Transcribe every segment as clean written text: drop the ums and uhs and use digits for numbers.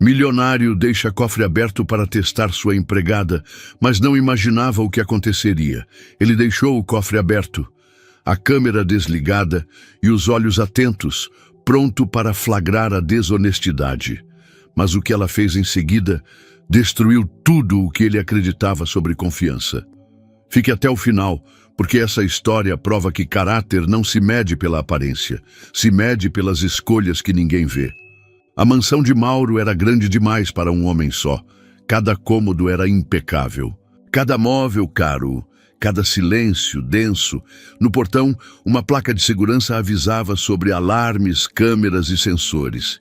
Milionário deixa cofre aberto para testar sua empregada, mas não imaginava o que aconteceria. Ele deixou o cofre aberto, a câmera desligada e os olhos atentos, pronto para flagrar a desonestidade. Mas o que ela fez em seguida destruiu tudo o que ele acreditava sobre confiança. Fique até o final, porque essa história prova que caráter não se mede pela aparência, se mede pelas escolhas que ninguém vê. A mansão de Mauro era grande demais para um homem só. Cada cômodo era impecável. Cada móvel caro, cada silêncio denso. No portão, uma placa de segurança avisava sobre alarmes, câmeras e sensores.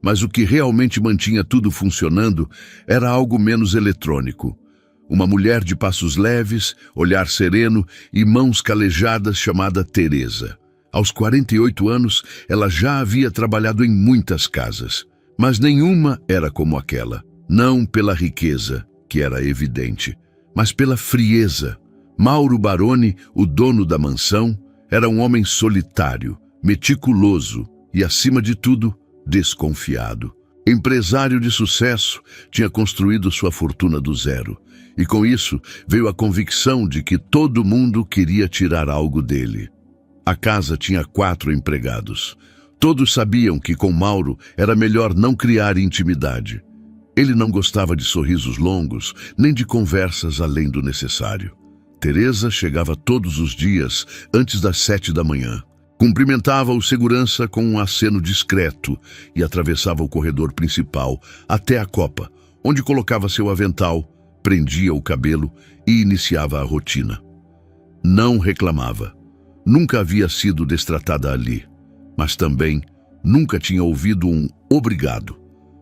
Mas o que realmente mantinha tudo funcionando era algo menos eletrônico. Uma mulher de passos leves, olhar sereno e mãos calejadas chamada Teresa. Aos 48 anos, ela já havia trabalhado em muitas casas, mas nenhuma era como aquela. Não pela riqueza, que era evidente, mas pela frieza. Mauro Baroni, o dono da mansão, era um homem solitário, meticuloso e, acima de tudo, desconfiado. Empresário de sucesso, tinha construído sua fortuna do zero, e com isso veio a convicção de que todo mundo queria tirar algo dele. A casa tinha 4 empregados. Todos sabiam que com Mauro era melhor não criar intimidade. Ele não gostava de sorrisos longos, nem de conversas além do necessário. Teresa chegava todos os dias antes das 7 da manhã. Cumprimentava o segurança com um aceno discreto e atravessava o corredor principal até a copa, onde colocava seu avental, prendia o cabelo e iniciava a rotina. Não reclamava. Nunca havia sido destratada ali, mas também nunca tinha ouvido um obrigado.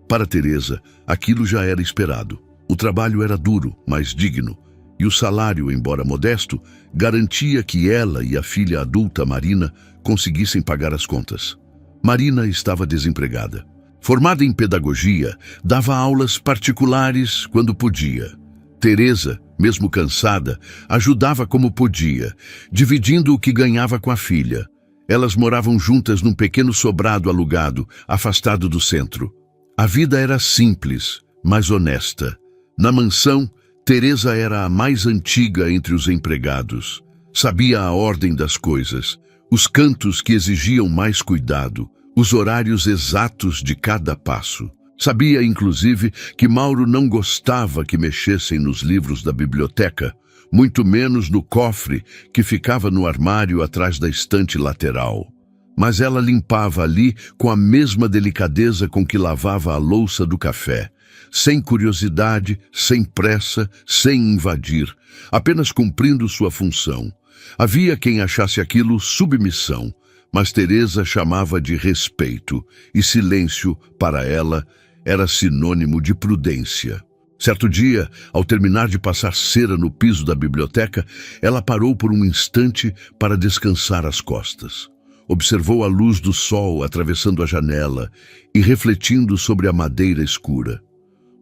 Para Teresa, aquilo já era esperado. O trabalho era duro, mas digno, e o salário, embora modesto, garantia que ela e a filha adulta Marina conseguissem pagar as contas. Marina estava desempregada. Formada em pedagogia, dava aulas particulares quando podia. Teresa, mesmo cansada, ajudava como podia, dividindo o que ganhava com a filha. Elas moravam juntas num pequeno sobrado alugado, afastado do centro. A vida era simples, mas honesta. Na mansão, Teresa era a mais antiga entre os empregados. Sabia a ordem das coisas, os cantos que exigiam mais cuidado, os horários exatos de cada passo. Sabia, inclusive, que Mauro não gostava que mexessem nos livros da biblioteca, muito menos no cofre que ficava no armário atrás da estante lateral. Mas ela limpava ali com a mesma delicadeza com que lavava a louça do café, sem curiosidade, sem pressa, sem invadir, apenas cumprindo sua função. Havia quem achasse aquilo submissão, mas Teresa chamava de respeito, e silêncio, para ela, era sinônimo de prudência. Certo dia, ao terminar de passar cera no piso da biblioteca, ela parou por um instante para descansar as costas. Observou a luz do sol atravessando a janela e refletindo sobre a madeira escura.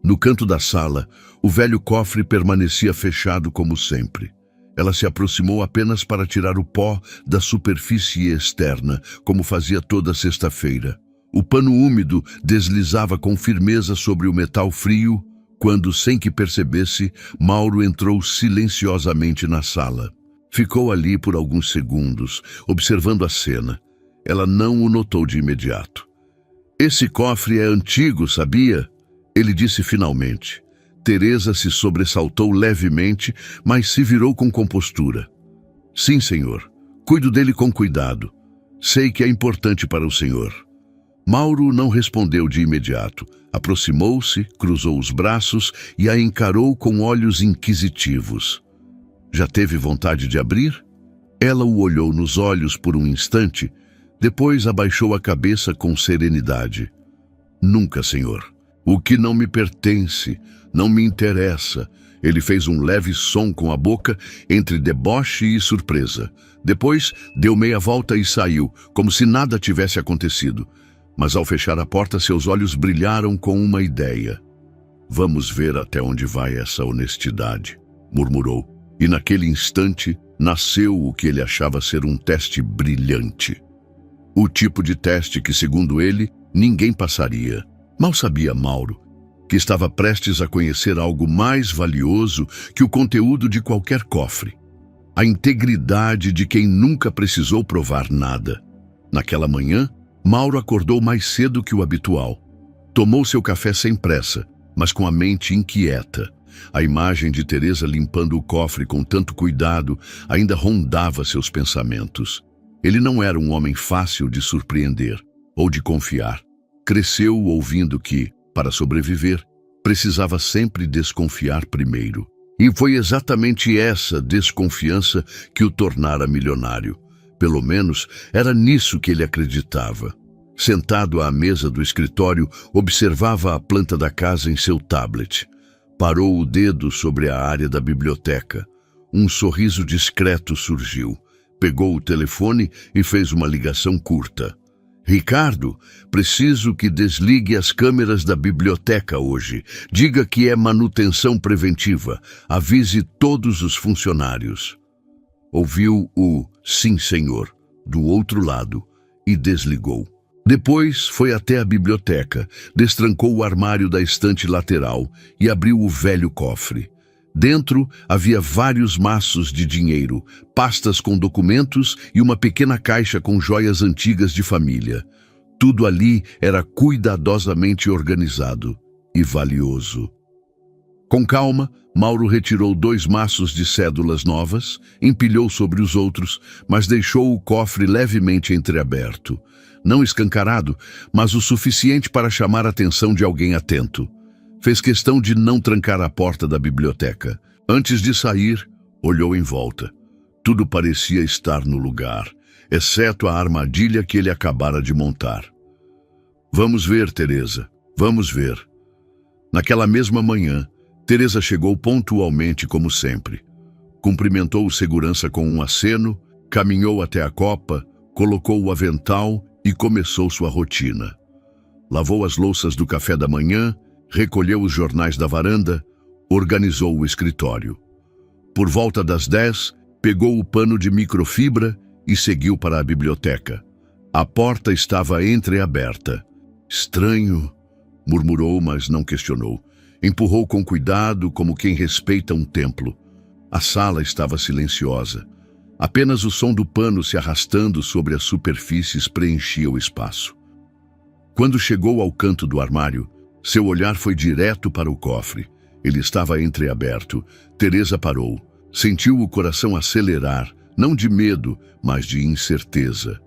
No canto da sala, o velho cofre permanecia fechado como sempre. Ela se aproximou apenas para tirar o pó da superfície externa, como fazia toda sexta-feira. O pano úmido deslizava com firmeza sobre o metal frio, quando, sem que percebesse, Mauro entrou silenciosamente na sala. Ficou ali por alguns segundos, observando a cena. Ela não o notou de imediato. "Esse cofre é antigo, sabia?" Ele disse finalmente. Teresa se sobressaltou levemente, mas se virou com compostura. "Sim, senhor. Cuido dele com cuidado. Sei que é importante para o senhor." Mauro não respondeu de imediato. Aproximou-se, cruzou os braços e a encarou com olhos inquisitivos. "Já teve vontade de abrir?" Ela o olhou nos olhos por um instante, depois abaixou a cabeça com serenidade. "Nunca, senhor. O que não me pertence, não me interessa." Ele fez um leve som com a boca, entre deboche e surpresa. Depois, deu meia volta e saiu, como se nada tivesse acontecido. Mas ao fechar a porta, seus olhos brilharam com uma ideia. "Vamos ver até onde vai essa honestidade", murmurou. E naquele instante, nasceu o que ele achava ser um teste brilhante. O tipo de teste que, segundo ele, ninguém passaria. Mal sabia Mauro que estava prestes a conhecer algo mais valioso que o conteúdo de qualquer cofre: a integridade de quem nunca precisou provar nada. Naquela manhã, Mauro acordou mais cedo que o habitual. Tomou seu café sem pressa, mas com a mente inquieta. A imagem de Teresa limpando o cofre com tanto cuidado ainda rondava seus pensamentos. Ele não era um homem fácil de surpreender ou de confiar. Cresceu ouvindo que, para sobreviver, precisava sempre desconfiar primeiro. E foi exatamente essa desconfiança que o tornara milionário. Pelo menos era nisso que ele acreditava. Sentado à mesa do escritório, observava a planta da casa em seu tablet. Parou o dedo sobre a área da biblioteca. Um sorriso discreto surgiu. Pegou o telefone e fez uma ligação curta. Ricardo, preciso que desligue as câmeras da biblioteca hoje. Diga que é manutenção preventiva. Avise todos os funcionários. Ouviu o "sim, senhor" do outro lado e desligou. Depois foi até a biblioteca, destrancou o armário da estante lateral e abriu o velho cofre. Dentro havia vários maços de dinheiro, pastas com documentos e uma pequena caixa com joias antigas de família. Tudo ali era cuidadosamente organizado e valioso. Com calma, Mauro retirou 2 maços de cédulas novas, empilhou sobre os outros, mas deixou o cofre levemente entreaberto. Não escancarado, mas o suficiente para chamar a atenção de alguém atento. Fez questão de não trancar a porta da biblioteca. Antes de sair, olhou em volta. Tudo parecia estar no lugar, exceto a armadilha que ele acabara de montar. Vamos ver, Teresa, vamos ver. Naquela mesma manhã, Teresa chegou pontualmente como sempre. Cumprimentou o segurança com um aceno, caminhou até a copa, colocou o avental e começou sua rotina. Lavou as louças do café da manhã, recolheu os jornais da varanda, organizou o escritório. Por volta das 10, pegou o pano de microfibra e seguiu para a biblioteca. A porta estava entreaberta. Estranho, murmurou, mas não questionou. Empurrou com cuidado, como quem respeita um templo. A sala estava silenciosa. Apenas o som do pano se arrastando sobre as superfícies preenchia o espaço. Quando chegou ao canto do armário, seu olhar foi direto para o cofre. Ele estava entreaberto. Teresa parou. Sentiu o coração acelerar, não de medo, mas de incerteza.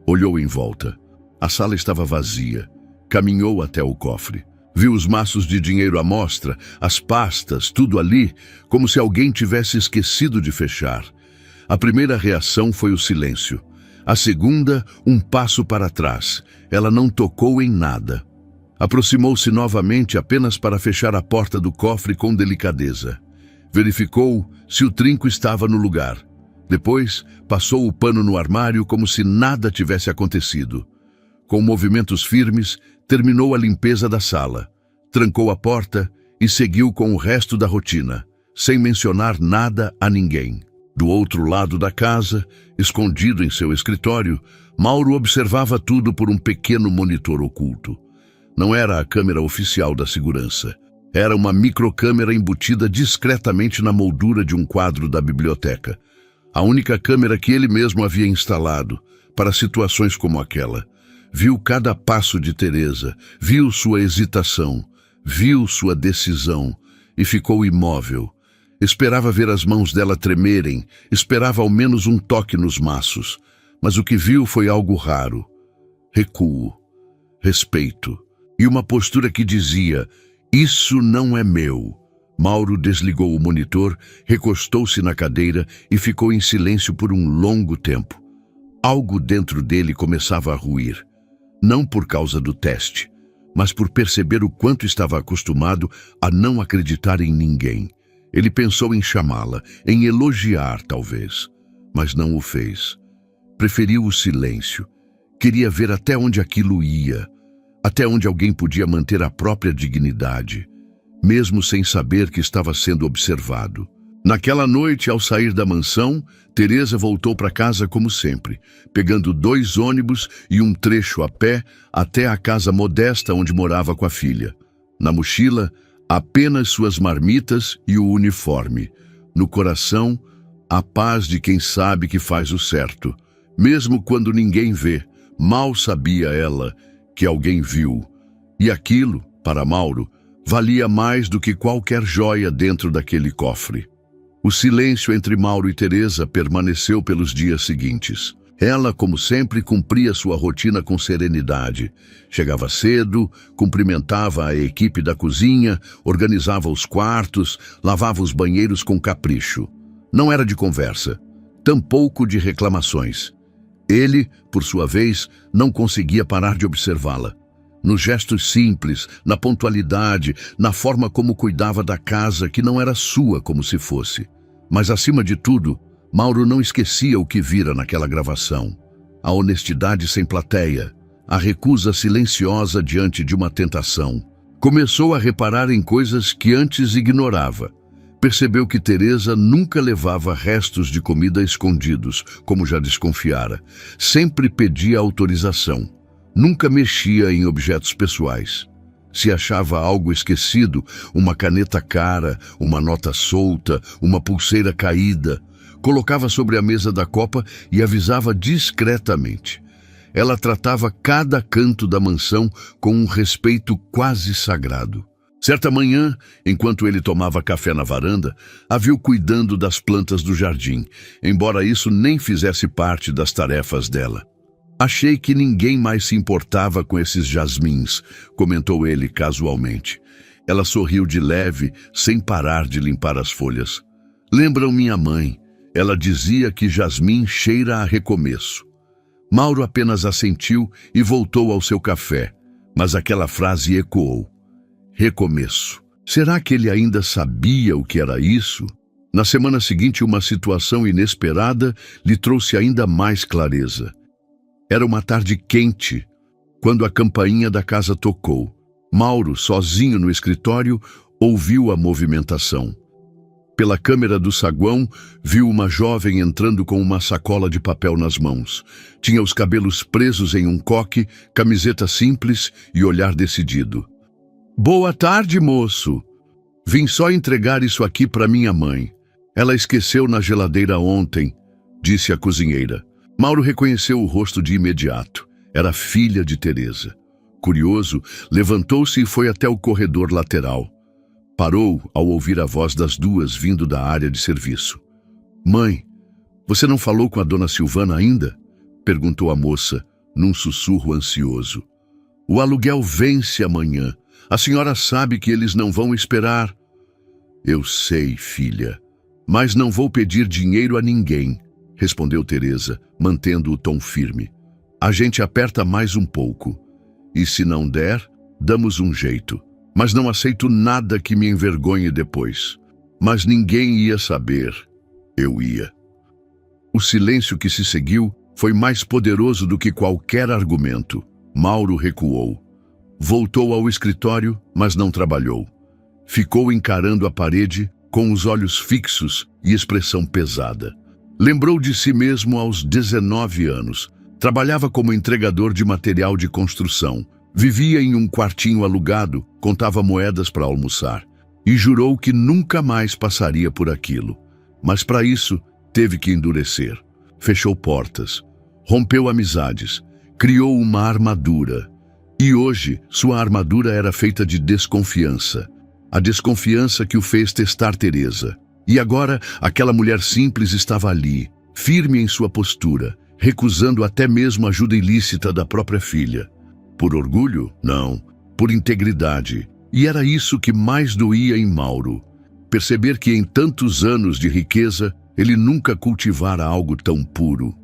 Olhou em volta. A sala estava vazia. Caminhou até o cofre. Viu os maços de dinheiro à mostra, as pastas, tudo ali, como se alguém tivesse esquecido de fechar. A primeira reação foi o silêncio. A segunda, um passo para trás. Ela não tocou em nada. Aproximou-se novamente apenas para fechar a porta do cofre com delicadeza. Verificou se o trinco estava no lugar. Depois, passou o pano no armário como se nada tivesse acontecido. Com movimentos firmes, terminou a limpeza da sala. Trancou a porta e seguiu com o resto da rotina, sem mencionar nada a ninguém. Do outro lado da casa, escondido em seu escritório, Mauro observava tudo por um pequeno monitor oculto. Não era a câmera oficial da segurança. Era uma microcâmera embutida discretamente na moldura de um quadro da biblioteca. A única câmera que ele mesmo havia instalado para situações como aquela. Viu cada passo de Teresa, viu sua hesitação, viu sua decisão e ficou imóvel. Esperava ver as mãos dela tremerem, esperava ao menos um toque nos maços, mas o que viu foi algo raro. Recuo, respeito e uma postura que dizia: "Isso não é meu." Mauro desligou o monitor, recostou-se na cadeira e ficou em silêncio por um longo tempo. Algo dentro dele começava a ruir. Não por causa do teste, mas por perceber o quanto estava acostumado a não acreditar em ninguém. Ele pensou em chamá-la, em elogiar talvez, mas não o fez. Preferiu o silêncio. Queria ver até onde aquilo ia, até onde alguém podia manter a própria dignidade, mesmo sem saber que estava sendo observado. Naquela noite, ao sair da mansão, Teresa voltou para casa como sempre, pegando 2 ônibus e um trecho a pé até a casa modesta onde morava com a filha. Na mochila, apenas suas marmitas e o uniforme. No coração, a paz de quem sabe que faz o certo. Mesmo quando ninguém vê, mal sabia ela que alguém viu. E aquilo, para Mauro, valia mais do que qualquer joia dentro daquele cofre. O silêncio entre Mauro e Teresa permaneceu pelos dias seguintes. Ela, como sempre, cumpria sua rotina com serenidade. Chegava cedo, cumprimentava a equipe da cozinha, organizava os quartos, lavava os banheiros com capricho. Não era de conversa, tampouco de reclamações. Ele, por sua vez, não conseguia parar de observá-la. Nos gestos simples, na pontualidade, na forma como cuidava da casa que não era sua como se fosse. Mas, acima de tudo, Mauro não esquecia o que vira naquela gravação. A honestidade sem plateia, a recusa silenciosa diante de uma tentação. Começou a reparar em coisas que antes ignorava. Percebeu que Teresa nunca levava restos de comida escondidos, como já desconfiara. Sempre pedia autorização. Nunca mexia em objetos pessoais. Se achava algo esquecido, uma caneta cara, uma nota solta, uma pulseira caída, colocava sobre a mesa da copa e avisava discretamente. Ela tratava cada canto da mansão com um respeito quase sagrado. Certa manhã, enquanto ele tomava café na varanda, a viu cuidando das plantas do jardim, embora isso nem fizesse parte das tarefas dela. Achei que ninguém mais se importava com esses jasmins, comentou ele casualmente. Ela sorriu de leve, sem parar de limpar as folhas. Lembram minha mãe. Ela dizia que jasmim cheira a recomeço. Mauro apenas assentiu e voltou ao seu café, mas aquela frase ecoou. Recomeço. Será que ele ainda sabia o que era isso? Na semana seguinte, uma situação inesperada lhe trouxe ainda mais clareza. Era uma tarde quente, quando a campainha da casa tocou. Mauro, sozinho no escritório, ouviu a movimentação. Pela câmera do saguão, viu uma jovem entrando com uma sacola de papel nas mãos. Tinha os cabelos presos em um coque, camiseta simples e olhar decidido. Boa tarde, moço. Vim só entregar isso aqui para minha mãe. Ela esqueceu na geladeira ontem, disse a cozinheira. Mauro reconheceu o rosto de imediato. Era filha de Teresa. Curioso, levantou-se e foi até o corredor lateral. Parou ao ouvir a voz das duas vindo da área de serviço. Mãe, você não falou com a dona Silvana ainda? Perguntou a moça, num sussurro ansioso. O aluguel vence amanhã. A senhora sabe que eles não vão esperar. Eu sei, filha, mas não vou pedir dinheiro a ninguém, respondeu Teresa, mantendo o tom firme. A gente aperta mais um pouco. E se não der, damos um jeito. Mas não aceito nada que me envergonhe depois. Mas ninguém ia saber. Eu ia. O silêncio que se seguiu foi mais poderoso do que qualquer argumento. Mauro recuou. Voltou ao escritório, mas não trabalhou. Ficou encarando a parede, com os olhos fixos e expressão pesada. Lembrou de si mesmo aos 19 anos. Trabalhava como entregador de material de construção. Vivia em um quartinho alugado, contava moedas para almoçar. E jurou que nunca mais passaria por aquilo. Mas para isso, teve que endurecer. Fechou portas. Rompeu amizades. Criou uma armadura. E hoje, sua armadura era feita de desconfiança. A desconfiança que o fez testar Teresa. E agora, aquela mulher simples estava ali, firme em sua postura, recusando até mesmo ajuda ilícita da própria filha. Por orgulho? Não. Por integridade. E era isso que mais doía em Mauro. Perceber que em tantos anos de riqueza, ele nunca cultivara algo tão puro.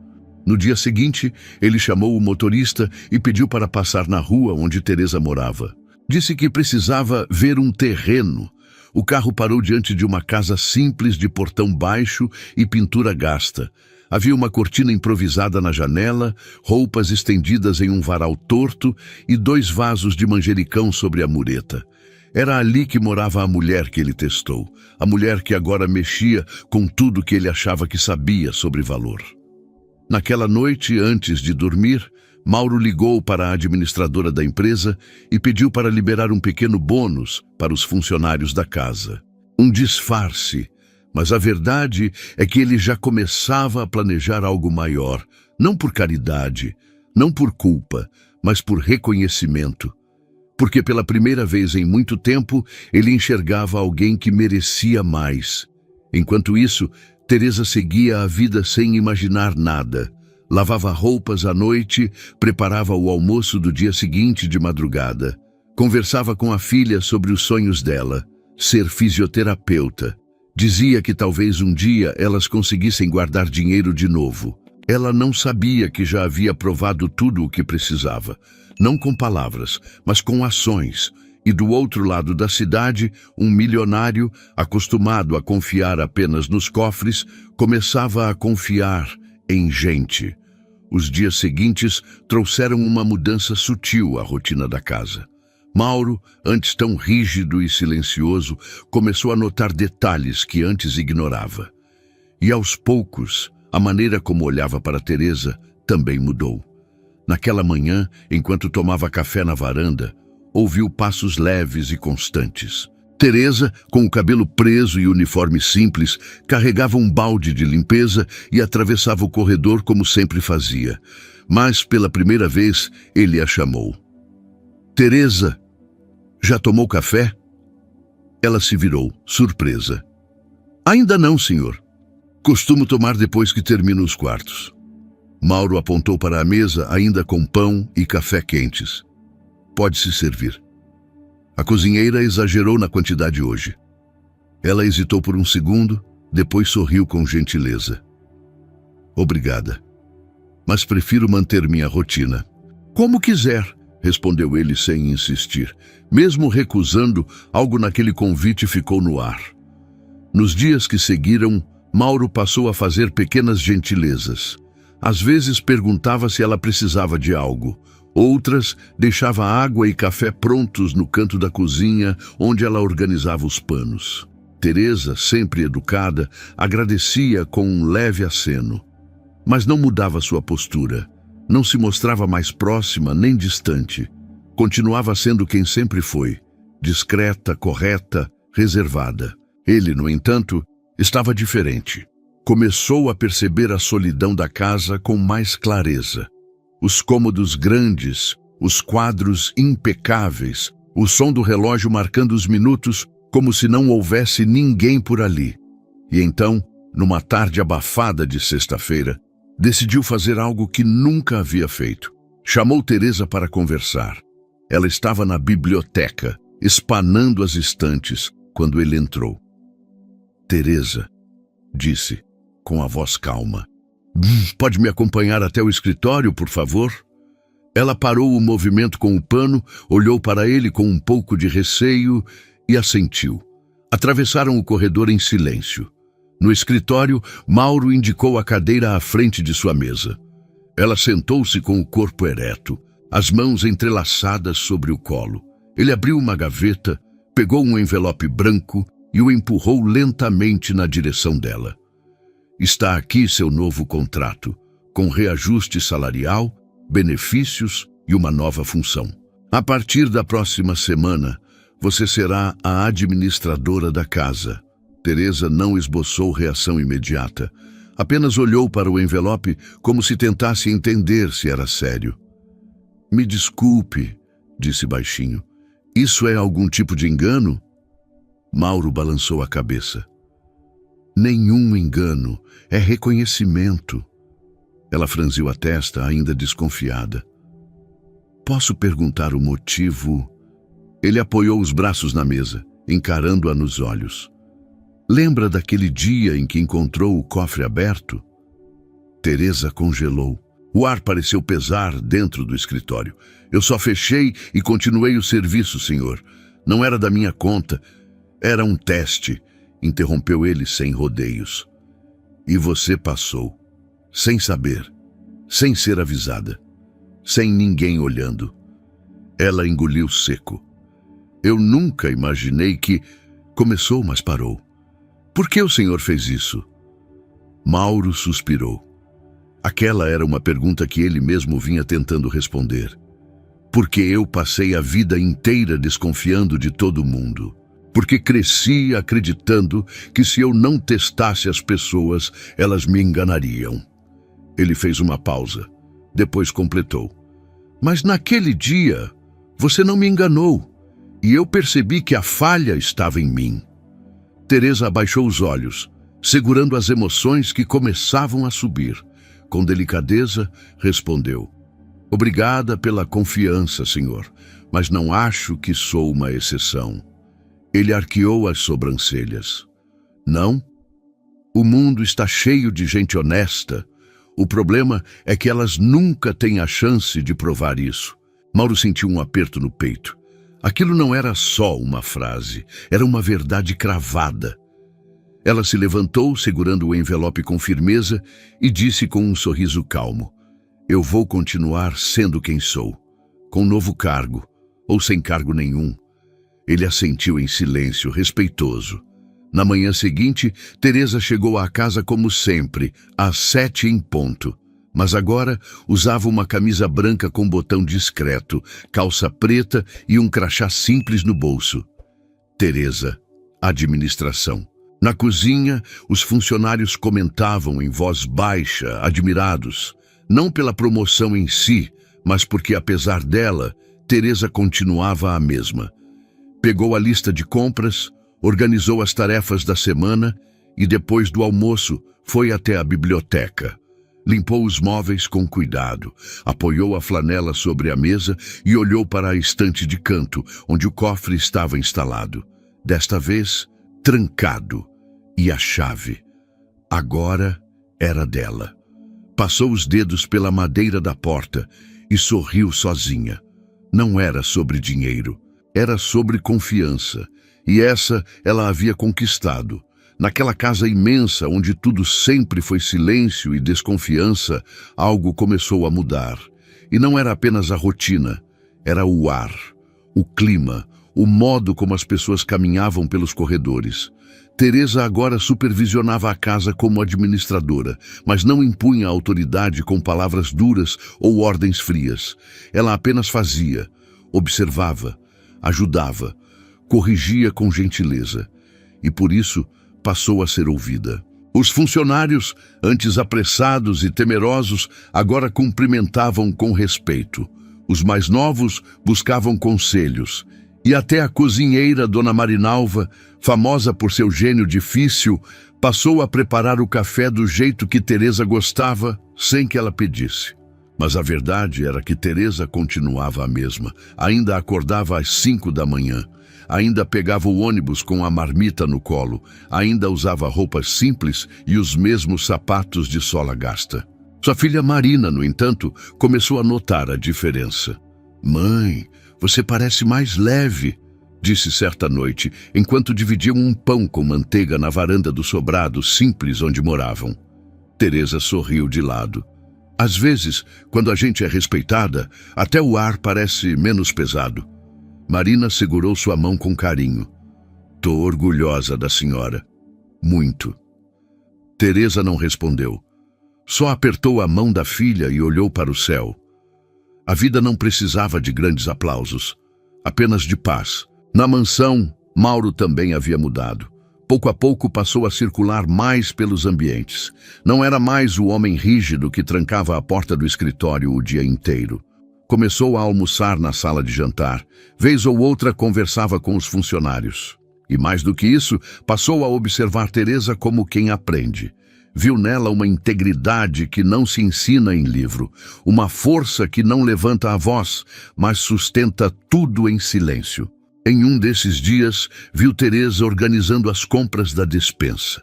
No dia seguinte, ele chamou o motorista e pediu para passar na rua onde Teresa morava. Disse que precisava ver um terreno. O carro parou diante de uma casa simples de portão baixo e pintura gasta. Havia uma cortina improvisada na janela, roupas estendidas em um varal torto e 2 vasos de manjericão sobre a mureta. Era ali que morava a mulher que ele testou, a mulher que agora mexia com tudo que ele achava que sabia sobre valor. Naquela noite, antes de dormir, Mauro ligou para a administradora da empresa e pediu para liberar um pequeno bônus para os funcionários da casa. Um disfarce, mas a verdade é que ele já começava a planejar algo maior, não por caridade, não por culpa, mas por reconhecimento. Porque pela primeira vez em muito tempo, ele enxergava alguém que merecia mais. Enquanto isso, Teresa seguia a vida sem imaginar nada. Lavava roupas à noite, preparava o almoço do dia seguinte de madrugada. Conversava com a filha sobre os sonhos dela, ser fisioterapeuta. Dizia que talvez um dia elas conseguissem guardar dinheiro de novo. Ela não sabia que já havia provado tudo o que precisava, não com palavras, mas com ações. E do outro lado da cidade, um milionário, acostumado a confiar apenas nos cofres, começava a confiar em gente. Os dias seguintes trouxeram uma mudança sutil à rotina da casa. Mauro, antes tão rígido e silencioso, começou a notar detalhes que antes ignorava. E aos poucos, a maneira como olhava para Teresa também mudou. Naquela manhã, enquanto tomava café na varanda, ouviu passos leves e constantes. Teresa, com o cabelo preso e uniforme simples, carregava um balde de limpeza e atravessava o corredor como sempre fazia. Mas, pela primeira vez, ele a chamou. Teresa, já tomou café? Ela se virou, surpresa. Ainda não, senhor. Costumo tomar depois que termino os quartos. Mauro apontou para a mesa, ainda com pão e café quentes. Pode-se servir. A cozinheira exagerou na quantidade hoje. Ela hesitou por um segundo, depois sorriu com gentileza. Obrigada. Mas prefiro manter minha rotina. Como quiser, respondeu ele sem insistir. Mesmo recusando, algo naquele convite ficou no ar. Nos dias que seguiram, Mauro passou a fazer pequenas gentilezas. Às vezes perguntava se ela precisava de algo. Outras, deixava água e café prontos no canto da cozinha, onde ela organizava os panos. Teresa, sempre educada, agradecia com um leve aceno. Mas não mudava sua postura. Não se mostrava mais próxima nem distante. Continuava sendo quem sempre foi, discreta, correta, reservada. Ele, no entanto, estava diferente. Começou a perceber a solidão da casa com mais clareza. Os cômodos grandes, os quadros impecáveis, o som do relógio marcando os minutos como se não houvesse ninguém por ali. E então, numa tarde abafada de sexta-feira, decidiu fazer algo que nunca havia feito. Chamou Teresa para conversar. Ela estava na biblioteca, espanando as estantes, quando ele entrou. Teresa, disse, com a voz calma. Pode me acompanhar até o escritório, por favor? Ela parou o movimento com o pano, olhou para ele com um pouco de receio e assentiu. Atravessaram o corredor em silêncio. No escritório, Mauro indicou a cadeira à frente de sua mesa. Ela sentou-se com o corpo ereto, as mãos entrelaçadas sobre o colo. Ele abriu uma gaveta, pegou um envelope branco e o empurrou lentamente na direção dela. Está aqui seu novo contrato, com reajuste salarial, benefícios e uma nova função. A partir da próxima semana, você será a administradora da casa. Teresa não esboçou reação imediata. Apenas olhou para o envelope como se tentasse entender se era sério. Me desculpe, disse baixinho. Isso é algum tipo de engano? Mauro balançou a cabeça. Nenhum engano, é reconhecimento. Ela franziu a testa, ainda desconfiada. Posso perguntar o motivo? Ele apoiou os braços na mesa, encarando-a nos olhos. Lembra daquele dia em que encontrou o cofre aberto? Teresa congelou. O ar pareceu pesar dentro do escritório. Eu só fechei e continuei o serviço, senhor. Não era da minha conta. Era um teste, interrompeu ele sem rodeios. E você passou, sem saber, sem ser avisada, sem ninguém olhando. Ela engoliu seco. Eu nunca imaginei que... Começou, mas parou. Por que o senhor fez isso? Mauro suspirou. Aquela era uma pergunta que ele mesmo vinha tentando responder. Porque eu passei a vida inteira desconfiando de todo mundo. Porque cresci acreditando que se eu não testasse as pessoas, elas me enganariam. Ele fez uma pausa. Depois completou. Mas naquele dia, você não me enganou. E eu percebi que a falha estava em mim. Teresa abaixou os olhos, segurando as emoções que começavam a subir. Com delicadeza, respondeu. Obrigada pela confiança, senhor, mas não acho que sou uma exceção. Ele arqueou as sobrancelhas. Não? O mundo está cheio de gente honesta. O problema é que elas nunca têm a chance de provar isso. Mauro sentiu um aperto no peito. Aquilo não era só uma frase, era uma verdade cravada. Ela se levantou, segurando o envelope com firmeza, e disse com um sorriso calmo. Eu vou continuar sendo quem sou, com novo cargo, ou sem cargo nenhum. Ele assentiu em silêncio, respeitoso. Na manhã seguinte, Teresa chegou à casa como sempre, às 7 em ponto. Mas agora usava uma camisa branca com botão discreto, calça preta e um crachá simples no bolso. Teresa, administração. Na cozinha, os funcionários comentavam em voz baixa, admirados. Não pela promoção em si, mas porque, apesar dela, Teresa continuava a mesma. Pegou a lista de compras, organizou as tarefas da semana e, depois do almoço, foi até a biblioteca. Limpou os móveis com cuidado, apoiou a flanela sobre a mesa e olhou para a estante de canto, onde o cofre estava instalado. Desta vez, trancado. E a chave. Agora era dela. Passou os dedos pela madeira da porta e sorriu sozinha. Não era sobre dinheiro, era sobre confiança. E essa ela havia conquistado. Naquela casa imensa, onde tudo sempre foi silêncio e desconfiança, algo começou a mudar. E não era apenas a rotina, era o ar, o clima, o modo como as pessoas caminhavam pelos corredores. Teresa agora supervisionava a casa como administradora, mas não impunha autoridade com palavras duras ou ordens frias. Ela apenas fazia, observava, ajudava, corrigia com gentileza. E por isso passou a ser ouvida. Os funcionários, antes apressados e temerosos, agora cumprimentavam com respeito. Os mais novos buscavam conselhos. E até a cozinheira, Dona Marinalva, famosa por seu gênio difícil, passou a preparar o café do jeito que Teresa gostava, sem que ela pedisse. Mas a verdade era que Teresa continuava a mesma. Ainda acordava às 5 da manhã. Ainda pegava o ônibus com a marmita no colo. Ainda usava roupas simples e os mesmos sapatos de sola gasta. Sua filha Marina, no entanto, começou a notar a diferença. Mãe, você parece mais leve, disse certa noite, enquanto dividiam um pão com manteiga na varanda do sobrado simples onde moravam. Teresa sorriu de lado. Às vezes, quando a gente é respeitada, até o ar parece menos pesado. Marina segurou sua mão com carinho. Tô orgulhosa da senhora. Muito. Teresa não respondeu. Só apertou a mão da filha e olhou para o céu. A vida não precisava de grandes aplausos, apenas de paz. Na mansão, Mauro também havia mudado. Pouco a pouco passou a circular mais pelos ambientes. Não era mais o homem rígido que trancava a porta do escritório o dia inteiro. Começou a almoçar na sala de jantar. Vez ou outra conversava com os funcionários. E mais do que isso, passou a observar Teresa como quem aprende. Viu nela uma integridade que não se ensina em livro, uma força que não levanta a voz, mas sustenta tudo em silêncio. Em um desses dias, viu Teresa organizando as compras da despensa.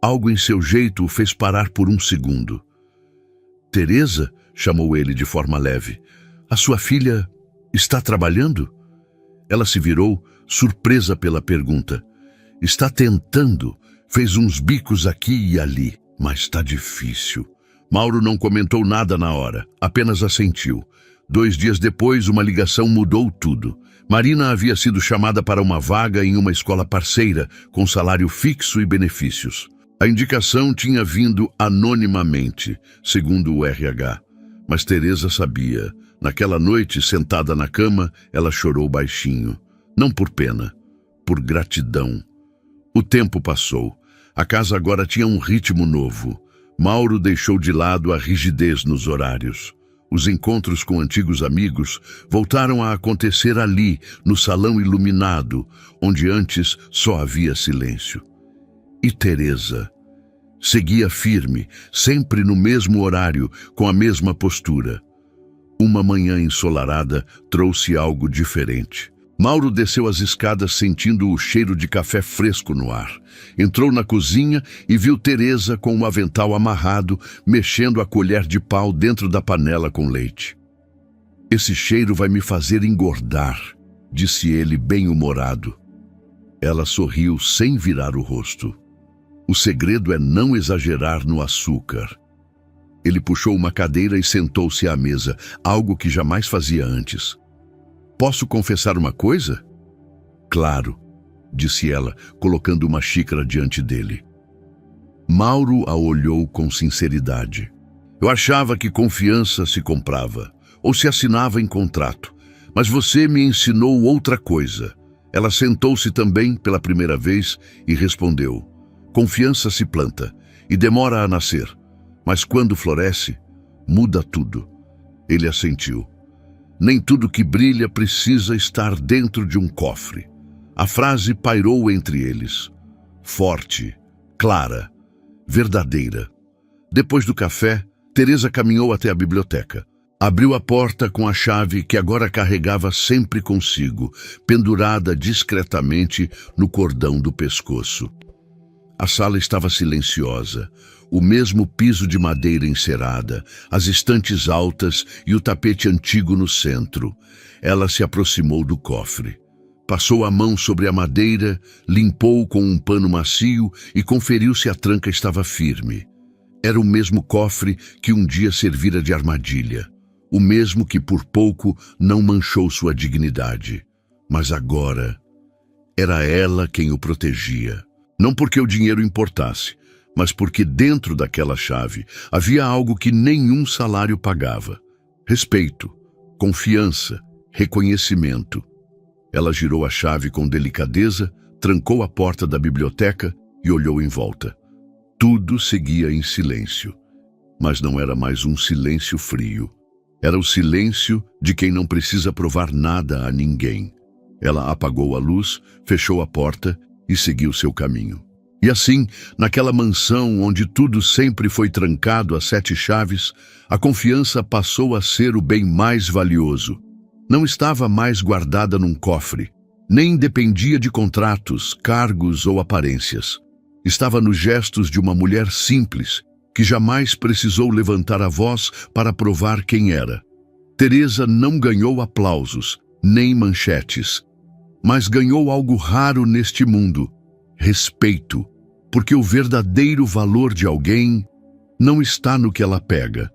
Algo em seu jeito o fez parar por um segundo. Teresa, chamou ele de forma leve, a sua filha está trabalhando? Ela se virou, surpresa pela pergunta. Está tentando, fez uns bicos aqui e ali. Mas está difícil. Mauro não comentou nada na hora, apenas assentiu. 2 dias depois, uma ligação mudou tudo. Marina havia sido chamada para uma vaga em uma escola parceira, com salário fixo e benefícios. A indicação tinha vindo anonimamente, segundo o RH, mas Teresa sabia. Naquela noite, sentada na cama, ela chorou baixinho, não por pena, por gratidão. O tempo passou. A casa agora tinha um ritmo novo. Mauro deixou de lado a rigidez nos horários. Os encontros com antigos amigos voltaram a acontecer ali, no salão iluminado, onde antes só havia silêncio. E Teresa seguia firme, sempre no mesmo horário, com a mesma postura. Uma manhã ensolarada trouxe algo diferente. Mauro desceu as escadas sentindo o cheiro de café fresco no ar. Entrou na cozinha e viu Teresa com um avental amarrado, mexendo a colher de pau dentro da panela com leite. "Esse cheiro vai me fazer engordar", disse ele bem-humorado. Ela sorriu sem virar o rosto. "O segredo é não exagerar no açúcar." Ele puxou uma cadeira e sentou-se à mesa, algo que jamais fazia antes. "Posso confessar uma coisa?" "Claro", disse ela, colocando uma xícara diante dele. Mauro a olhou com sinceridade. "Eu achava que confiança se comprava, ou se assinava em contrato, mas você me ensinou outra coisa." Ela sentou-se também pela primeira vez e respondeu: "Confiança se planta e demora a nascer, mas quando floresce, muda tudo." Ele assentiu. "Nem tudo que brilha precisa estar dentro de um cofre." A frase pairou entre eles. Forte, clara, verdadeira. Depois do café, Teresa caminhou até a biblioteca. Abriu a porta com a chave que agora carregava sempre consigo, pendurada discretamente no cordão do pescoço. A sala estava silenciosa. O mesmo piso de madeira encerada, as estantes altas e o tapete antigo no centro. Ela se aproximou do cofre. Passou a mão sobre a madeira, limpou com um pano macio e conferiu se a tranca estava firme. Era o mesmo cofre que um dia servira de armadilha. O mesmo que por pouco não manchou sua dignidade. Mas agora era ela quem o protegia. Não porque o dinheiro importasse, mas porque dentro daquela chave havia algo que nenhum salário pagava: respeito, confiança, reconhecimento. Ela girou a chave com delicadeza, trancou a porta da biblioteca e olhou em volta. Tudo seguia em silêncio, mas não era mais um silêncio frio. Era o silêncio de quem não precisa provar nada a ninguém. Ela apagou a luz, fechou a porta e seguiu seu caminho. E assim, naquela mansão onde tudo sempre foi trancado a 7 chaves, a confiança passou a ser o bem mais valioso. Não estava mais guardada num cofre, nem dependia de contratos, cargos ou aparências. Estava nos gestos de uma mulher simples, que jamais precisou levantar a voz para provar quem era. Teresa não ganhou aplausos, nem manchetes, mas ganhou algo raro neste mundo: respeito. Porque o verdadeiro valor de alguém não está no que ela pega,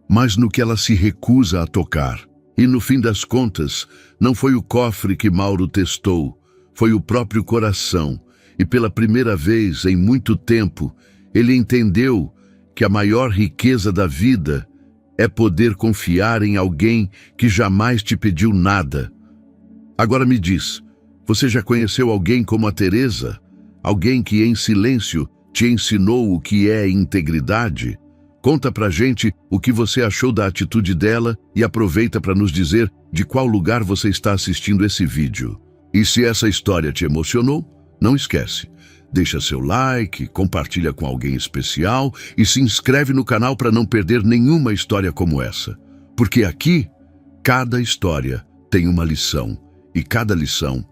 mas no que ela se recusa a tocar. E no fim das contas, não foi o cofre que Mauro testou, foi o próprio coração. E pela primeira vez em muito tempo, ele entendeu que a maior riqueza da vida é poder confiar em alguém que jamais te pediu nada. Agora me diz, você já conheceu alguém como a Teresa? Alguém que em silêncio te ensinou o que é integridade? Conta pra gente o que você achou da atitude dela e aproveita para nos dizer de qual lugar você está assistindo esse vídeo. E se essa história te emocionou, não esquece. Deixa seu like, compartilha com alguém especial e se inscreve no canal para não perder nenhuma história como essa. Porque aqui, cada história tem uma lição e cada lição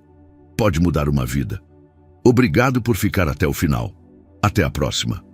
pode mudar uma vida. Obrigado por ficar até o final. Até a próxima.